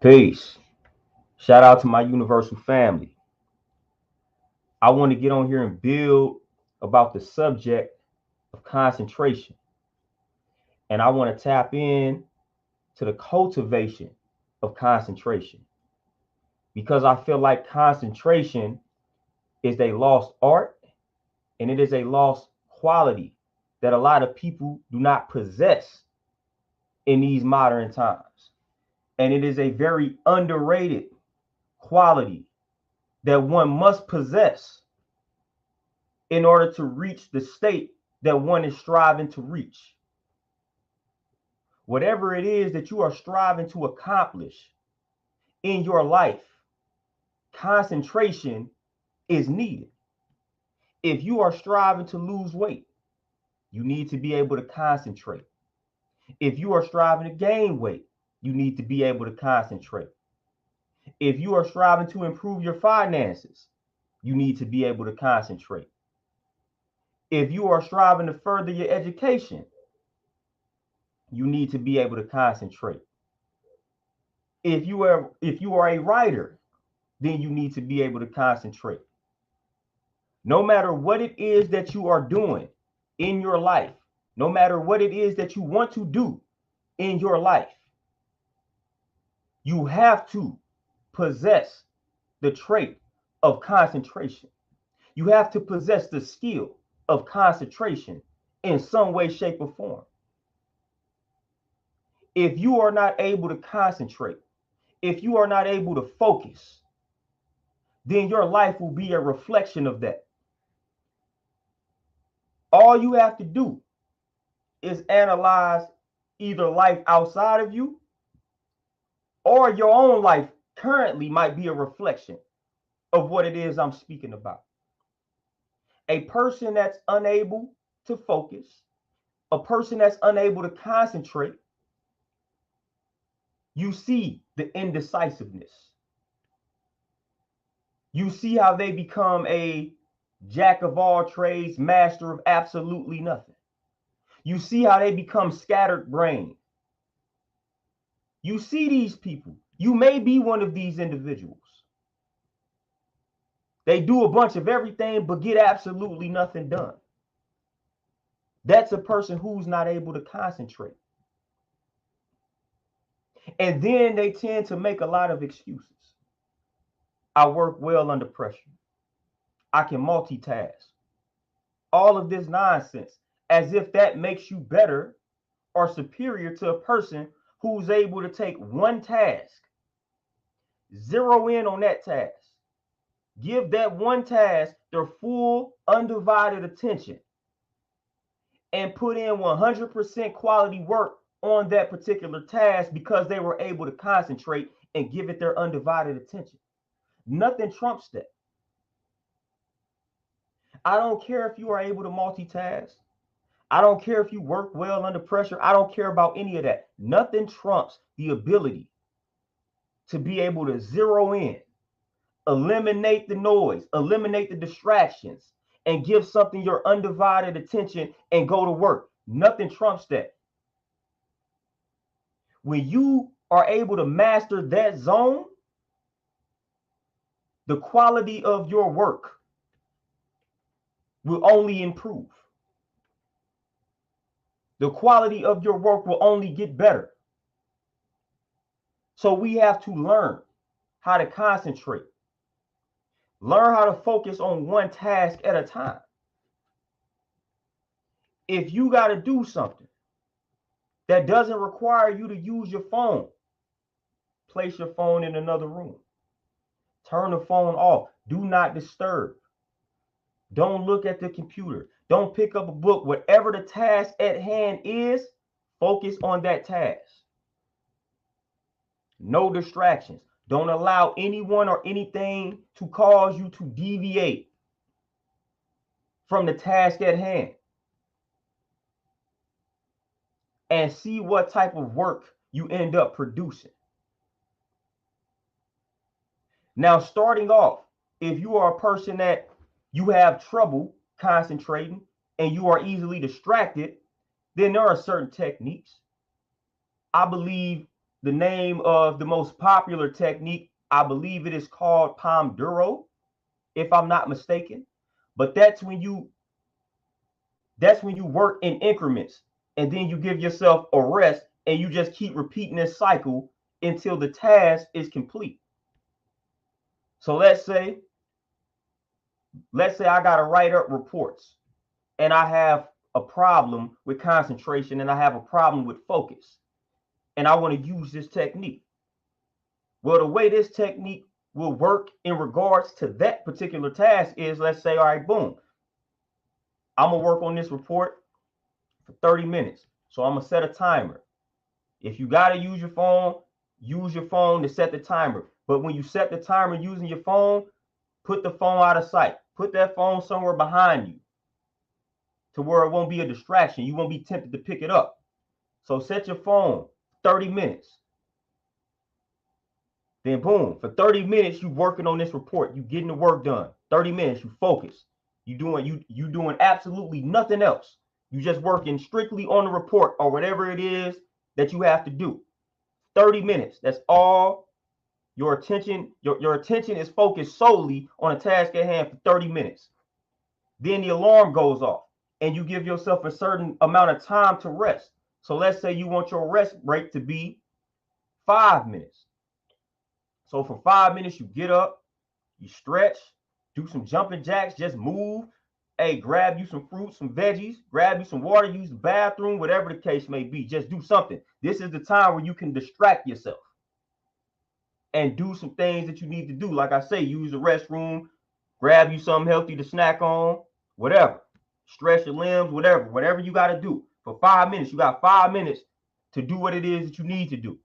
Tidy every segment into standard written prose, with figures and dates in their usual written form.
Peace. Shout out to my universal family. I want to get on here and build about the subject of concentration. And I want to tap in to the cultivation of concentration because I feel like concentration is a lost art and it is a lost quality that a lot of people do not possess in these modern times. And it is a very underrated quality that one must possess in order to reach the state that one is striving to reach. Whatever it is that you are striving to accomplish in your life, concentration is needed. If you are striving to lose weight, you need to be able to concentrate. If you are striving to gain weight, you need to be able to concentrate. If you are striving to improve your finances, you need to be able to concentrate. If you are striving to further your education, you need to be able to concentrate. If you are a writer, then you need to be able to concentrate. No matter what it is that you are doing in your life, no matter what it is that you want to do in your life, you have to possess the trait of concentration. You have to possess the skill of concentration in some way, shape, or form. If you are not able to concentrate, if you are not able to focus, then your life will be a reflection of that. All you have to do is analyze either life outside of you or your own life currently might be a reflection of what it is I'm speaking about. A person that's unable to focus, a person that's unable to concentrate, you see the indecisiveness. You see how they become a jack of all trades, master of absolutely nothing. You see how they become scattered brain. You see these people. You may be one of these individuals. They do a bunch of everything but get absolutely nothing done. That's a person who's not able to concentrate. And then they tend to make a lot of excuses. I work well under pressure. I can multitask. All of this nonsense, as if that makes you better or superior to a person who's able to take one task, zero in on that task, give that one task their full, undivided attention, and put in 100% quality work on that particular task because they were able to concentrate and give it their undivided attention. Nothing trumps that. I don't care if you are able to multitask. I don't care if you work well under pressure. I don't care about any of that. Nothing trumps the ability to be able to zero in, eliminate the noise, eliminate the distractions, and give something your undivided attention and go to work. Nothing trumps that. When you are able to master that zone, the quality of your work will only improve. The quality of your work will only get better. So we have to learn how to concentrate. Learn how to focus on one task at a time. If you got to do something that doesn't require you to use your phone, place your phone in another room. Turn the phone off. Do not disturb. Don't look at the computer. Don't pick up a book. Whatever the task at hand is, focus on that task. No distractions. Don't allow anyone or anything to cause you to deviate from the task at hand. And see what type of work you end up producing. Now, starting off, if you are a person that you have trouble concentrating and you are easily distracted, then there are certain techniques. I believe the name of the most popular technique. I believe it is called Pomodoro, if I'm not mistaken. But that's when you work in increments, and then you give yourself a rest, and you just keep repeating this cycle until the task is complete. So let's say I got to write up reports, and I have a problem with concentration, and I have a problem with focus, and I want to use this technique. Well, the way this technique will work in regards to that particular task is, let's say, all right, boom, I'm gonna work on this report for 30 minutes. So I'm gonna set a timer. If you gotta use your phone to set the timer. But when you set the timer using your phone, put the phone out of sight. Put that phone somewhere behind you to where it won't be a distraction. You won't be tempted to pick it up. So set your phone 30 minutes. Then boom, for 30 minutes, you working on this report. You getting the work done. 30 minutes, you focus. You doing absolutely nothing else. You just working strictly on the report or whatever it is that you have to do. 30 minutes. That's all your attention. Your attention is focused solely on a task at hand for 30 minutes. Then the alarm goes off and you give yourself a certain amount of time to rest. So let's say you want your rest break to be 5 minutes. So for 5 minutes, you get up, you stretch, do some jumping jacks, just move. Hey, grab you some fruit, some veggies, grab you some water, use the bathroom, whatever the case may be. Just do something. This is the time where you can distract yourself and do some things that you need to do. Like I say, use the restroom, grab you something healthy to snack on, whatever. Stretch your limbs, whatever you got to do. For 5 minutes, you got 5 minutes to do what it is that you need to do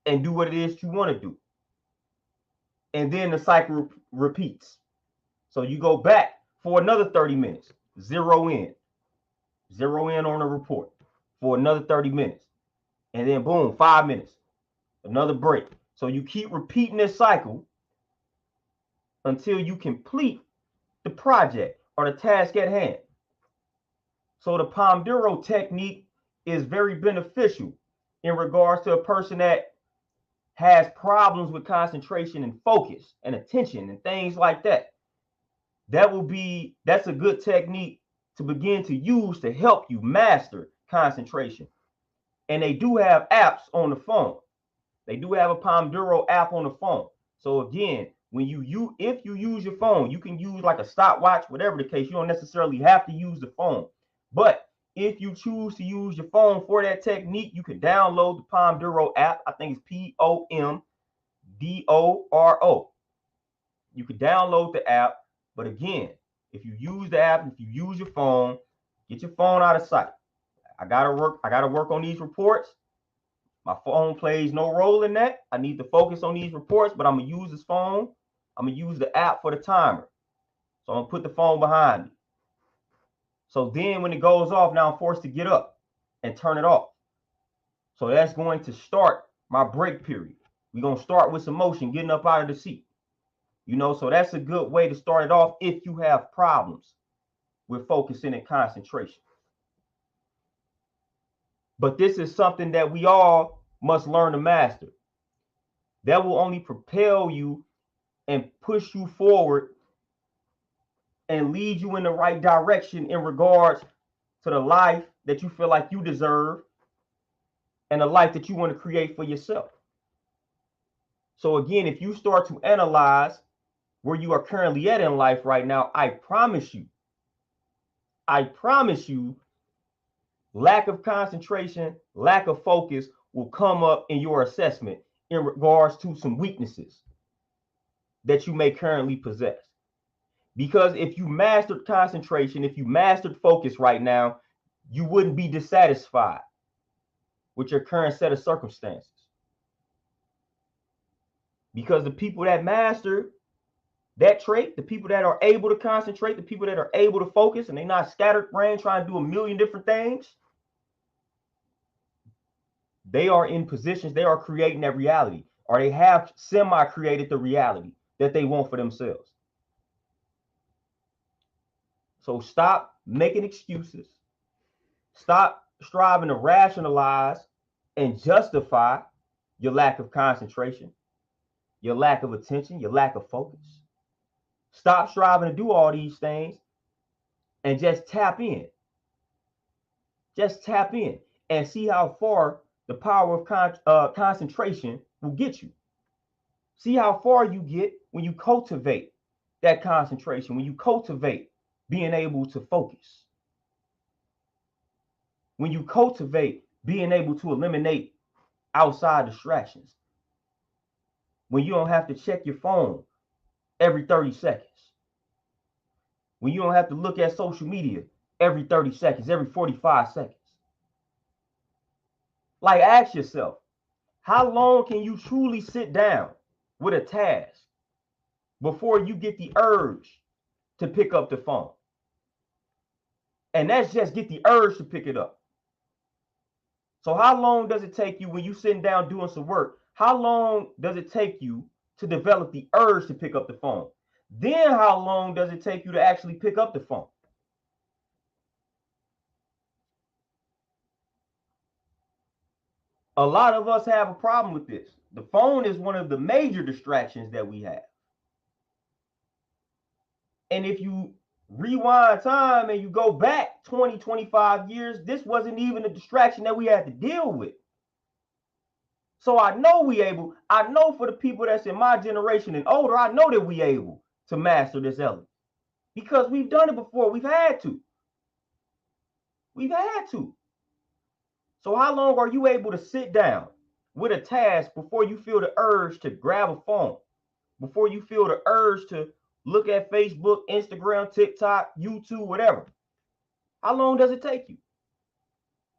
and do what it is that you want to do. And then the cycle repeats. So you go back for another 30 minutes, zero in on the report for another 30 minutes. And then boom, 5 minutes, another break. So you keep repeating this cycle until you complete the project or the task at hand. So the Pomodoro technique is very beneficial in regards to a person that has problems with concentration and focus and attention and things like that. That's a good technique to begin to use to help you master concentration. And they do have apps on the phone. They do have a Pomodoro app on the phone. So again, if you use your phone, you can use like a stopwatch, whatever the case. You don't necessarily have to use the phone. But if you choose to use your phone for that technique, you can download the Pomodoro app. I think it's Pomdoro. You can download the app. But again, if you use the app, if you use your phone, get your phone out of sight. I gotta work on these reports. My phone plays no role in that. I need to focus on these reports, but I'm gonna use this phone. I'm gonna use the app for the timer. So I'm gonna put the phone behind me. So then when it goes off, now I'm forced to get up and turn it off. So that's going to start my break period. We're gonna start with some motion, getting up out of the seat. So that's a good way to start it off if you have problems with focusing and concentration. But this is something that we all must learn to master. That will only propel you and push you forward and lead you in the right direction in regards to the life that you feel like you deserve and the life that you want to create for yourself. So again, if you start to analyze where you are currently at in life right now, I promise you, lack of concentration, lack of focus will come up in your assessment in regards to some weaknesses that you may currently possess. Because if you mastered concentration, if you mastered focus right now, you wouldn't be dissatisfied with your current set of circumstances. Because the people that master that trait, the people that are able to concentrate, the people that are able to focus, and they're not scattered brain trying to do a million different things, they are in positions, they are creating that reality, or they have semi-created the reality that they want for themselves. So stop making excuses. Stop striving to rationalize and justify your lack of concentration, your lack of attention, your lack of focus. Stop striving to do all these things and just tap in. Just tap in and see how far the power of concentration will get you. See how far you get when you cultivate that concentration, when you cultivate being able to focus, when you cultivate being able to eliminate outside distractions, when you don't have to check your phone every 30 seconds, when you don't have to look at social media every 30 seconds, every 45 seconds. Like, ask yourself, how long can you truly sit down with a task before you get the urge to pick up the phone? And that's just get the urge to pick it up. So how long does it take you when you sitting down doing some work? How long does it take you to develop the urge to pick up the phone? Then how long does it take you to actually pick up the phone? A lot of us have a problem with this. The phone is one of the major distractions that we have. And if you rewind time and you go back 20, 25 years, this wasn't even a distraction that we had to deal with. So I know for the people that's in my generation and older, I know that we able to master this element because we've done it before. We've had to. So how long are you able to sit down with a task before you feel the urge to grab a phone, before you feel the urge to look at Facebook, Instagram, TikTok, YouTube, whatever? How long does it take you?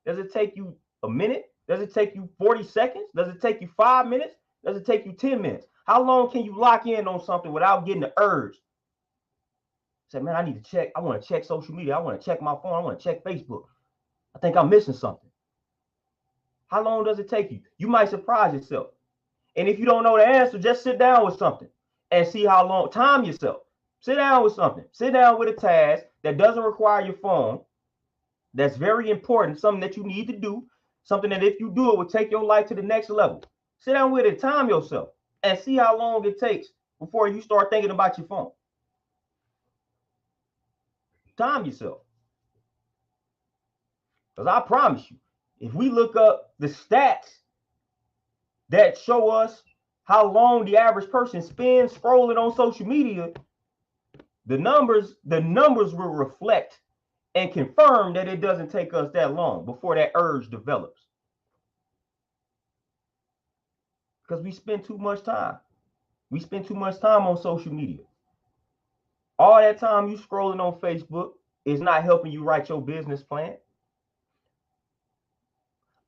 Does it take you a minute? Does it take you 40 seconds? Does it take you 5 minutes? Does it take you 10 minutes? How long can you lock in on something without getting the urge? Say, man, I need to check. I want to check social media. I want to check my phone. I want to check Facebook. I think I'm missing something. How long does it take you? You might surprise yourself. And if you don't know the answer, just sit down with something and see how long. Time yourself. Sit down with something. Sit down with a task that doesn't require your phone. That's very important. Something that you need to do. Something that if you do it will take your life to the next level. Sit down with it, time yourself, and see how long it takes before you start thinking about your phone. Time yourself. Because I promise you, if we look up the stats that show us how long the average person spends scrolling on social media, the numbers will reflect and confirm that it doesn't take us that long before that urge develops. Because we spend too much time. We spend too much time on social media. All that time you scrolling on Facebook is not helping you write your business plan.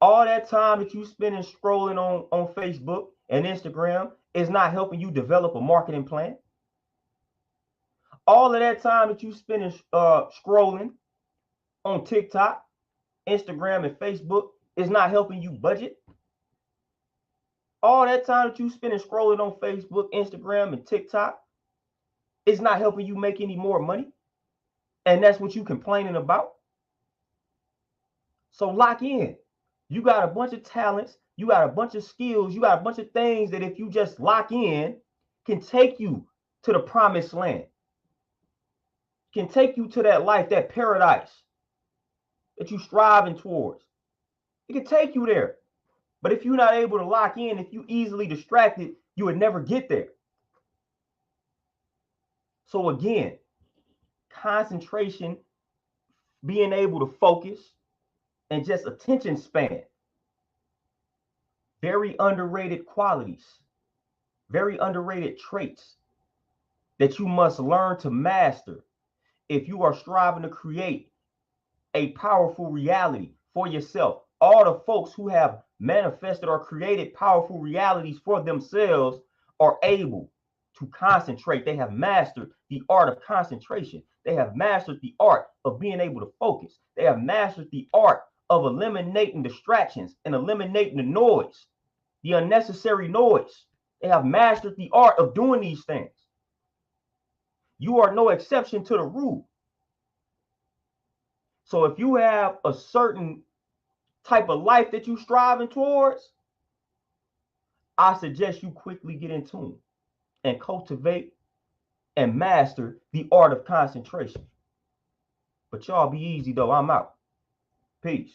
All that time that you spending scrolling on Facebook and Instagram is not helping you develop a marketing plan. All of that time that you spending scrolling on TikTok, Instagram, and Facebook is not helping you budget. All that time that you spending scrolling on Facebook, Instagram, and TikTok is not helping you make any more money. And that's what you complaining about. So lock in. You got a bunch of talents, you got a bunch of skills, you got a bunch of things that if you just lock in, can take you to the promised land, can take you to that life, that paradise that you're striving towards. It can take you there. But if you're not able to lock in, if you easily distracted, you would never get there. So again, concentration, being able to focus, and just attention span. Very underrated qualities, very underrated traits that you must learn to master if you are striving to create a powerful reality for yourself. All the folks who have manifested or created powerful realities for themselves are able to concentrate. They have mastered the art of concentration. They have mastered the art of being able to focus. They have mastered the art of eliminating distractions and eliminating the noise, the unnecessary noise. They have mastered the art of doing these things. You are no exception to the rule. So if you have a certain type of life that you're striving towards, I suggest you quickly get in tune and cultivate and master the art of concentration. But y'all be easy though. I'm out. Peace.